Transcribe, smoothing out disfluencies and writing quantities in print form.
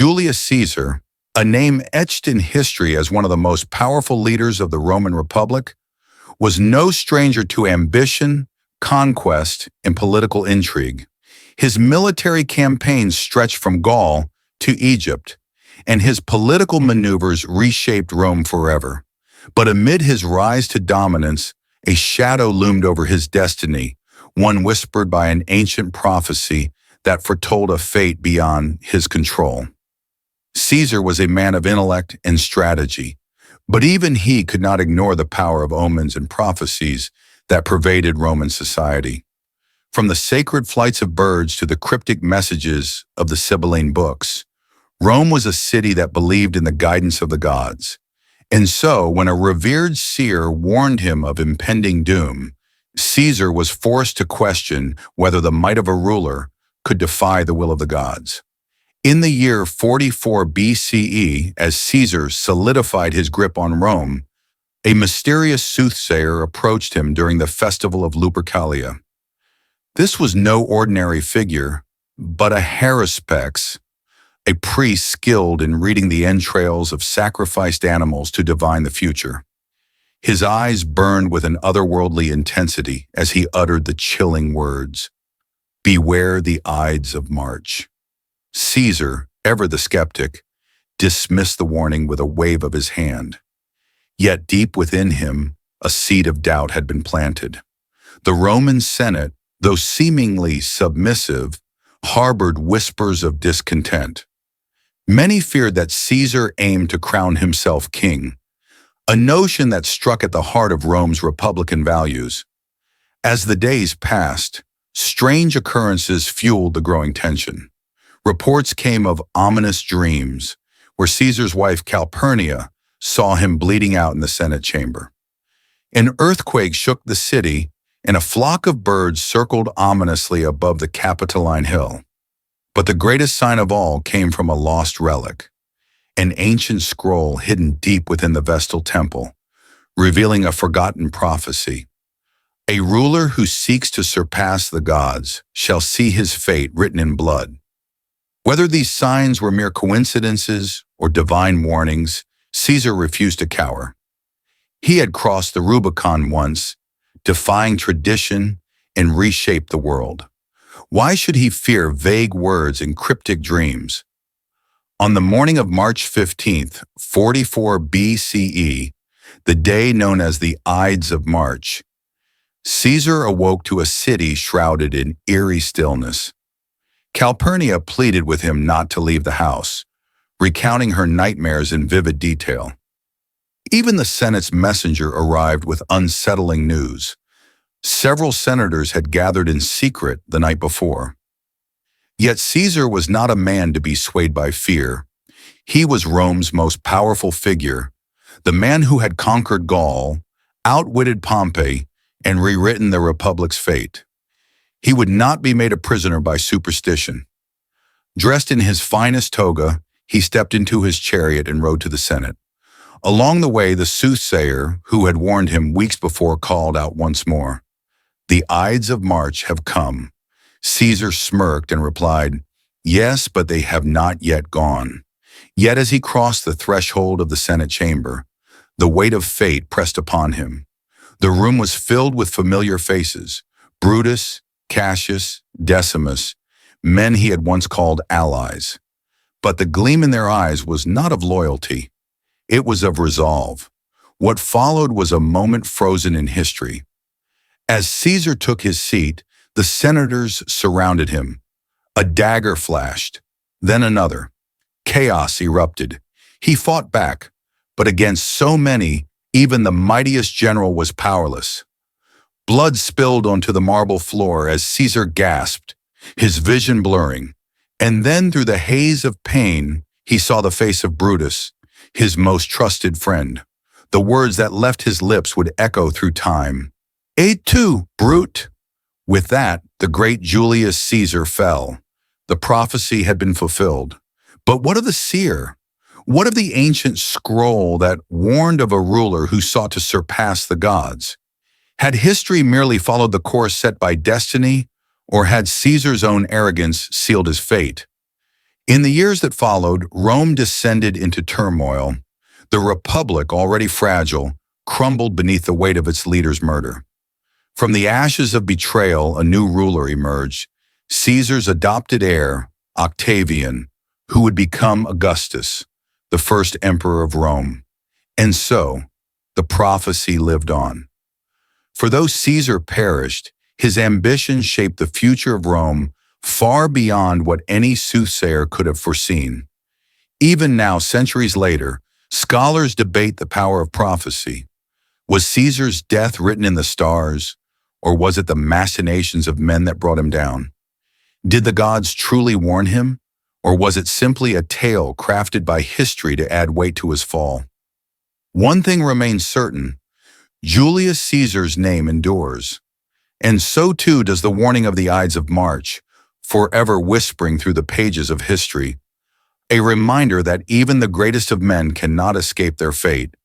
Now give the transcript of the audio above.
Julius Caesar, a name etched in history as one of the most powerful leaders of the Roman Republic, was no stranger to ambition, conquest, and political intrigue. His military campaigns stretched from Gaul to Egypt, and his political maneuvers reshaped Rome forever. But amid his rise to dominance, a shadow loomed over his destiny, one whispered by an ancient prophecy that foretold a fate beyond his control. Caesar was a man of intellect and strategy, but even he could not ignore the power of omens and prophecies that pervaded Roman society. From the sacred flights of birds to the cryptic messages of the Sibylline books, Rome was a city that believed in the guidance of the gods. And so, when a revered seer warned him of impending doom, Caesar was forced to question whether the might of a ruler could defy the will of the gods. In the year 44 BCE, as Caesar solidified his grip on Rome, a mysterious soothsayer approached him during the festival of Lupercalia. This was no ordinary figure, but a haruspices, a priest skilled in reading the entrails of sacrificed animals to divine the future. His eyes burned with an otherworldly intensity as he uttered the chilling words, "Beware the Ides of March." Caesar, ever the skeptic, dismissed the warning with a wave of his hand. Yet deep within him, a seed of doubt had been planted. The Roman Senate, though seemingly submissive, harbored whispers of discontent. Many feared that Caesar aimed to crown himself king, a notion that struck at the heart of Rome's republican values. As the days passed, strange occurrences fueled the growing tension. Reports came of ominous dreams, where Caesar's wife Calpurnia saw him bleeding out in the Senate chamber. An earthquake shook the city, and a flock of birds circled ominously above the Capitoline Hill. But the greatest sign of all came from a lost relic, an ancient scroll hidden deep within the Vestal Temple, revealing a forgotten prophecy. A ruler who seeks to surpass the gods shall see his fate written in blood. Whether these signs were mere coincidences or divine warnings, Caesar refused to cower. He had crossed the Rubicon once, defying tradition and reshaped the world. Why should he fear vague words and cryptic dreams? On the morning of March 15th, 44 BCE, the day known as the Ides of March, Caesar awoke to a city shrouded in eerie stillness. Calpurnia pleaded with him not to leave the house, recounting her nightmares in vivid detail. Even the Senate's messenger arrived with unsettling news. Several senators had gathered in secret the night before. Yet Caesar was not a man to be swayed by fear. He was Rome's most powerful figure, the man who had conquered Gaul, outwitted Pompey, and rewritten the Republic's fate. He would not be made a prisoner by superstition. Dressed in his finest toga, he stepped into his chariot and rode to the Senate. Along the way, the soothsayer, who had warned him weeks before, called out once more, "The Ides of March have come." Caesar smirked and replied, "Yes, but they have not yet gone." Yet as he crossed the threshold of the Senate chamber, the weight of fate pressed upon him. The room was filled with familiar faces, Brutus, Cassius, Decimus, men he had once called allies. But the gleam in their eyes was not of loyalty. It was of resolve. What followed was a moment frozen in history. As Caesar took his seat, the senators surrounded him. A dagger flashed, then another. Chaos erupted. He fought back, but against so many, even the mightiest general was powerless. Blood spilled onto the marble floor as Caesar gasped, his vision blurring. And then through the haze of pain, he saw the face of Brutus, his most trusted friend. The words that left his lips would echo through time. "Et tu, Brute!" With that, the great Julius Caesar fell. The prophecy had been fulfilled. But what of the seer? What of the ancient scroll that warned of a ruler who sought to surpass the gods? Had history merely followed the course set by destiny, or had Caesar's own arrogance sealed his fate? In the years that followed, Rome descended into turmoil. The Republic, already fragile, crumbled beneath the weight of its leader's murder. From the ashes of betrayal, a new ruler emerged, Caesar's adopted heir, Octavian, who would become Augustus, the first emperor of Rome. And so, the prophecy lived on. For though Caesar perished, his ambition shaped the future of Rome far beyond what any soothsayer could have foreseen. Even now, centuries later, scholars debate the power of prophecy. Was Caesar's death written in the stars, or was it the machinations of men that brought him down? Did the gods truly warn him, or was it simply a tale crafted by history to add weight to his fall? One thing remains certain: Julius Caesar's name endures. And so too does the warning of the Ides of March, forever whispering through the pages of history, a reminder that even the greatest of men cannot escape their fate.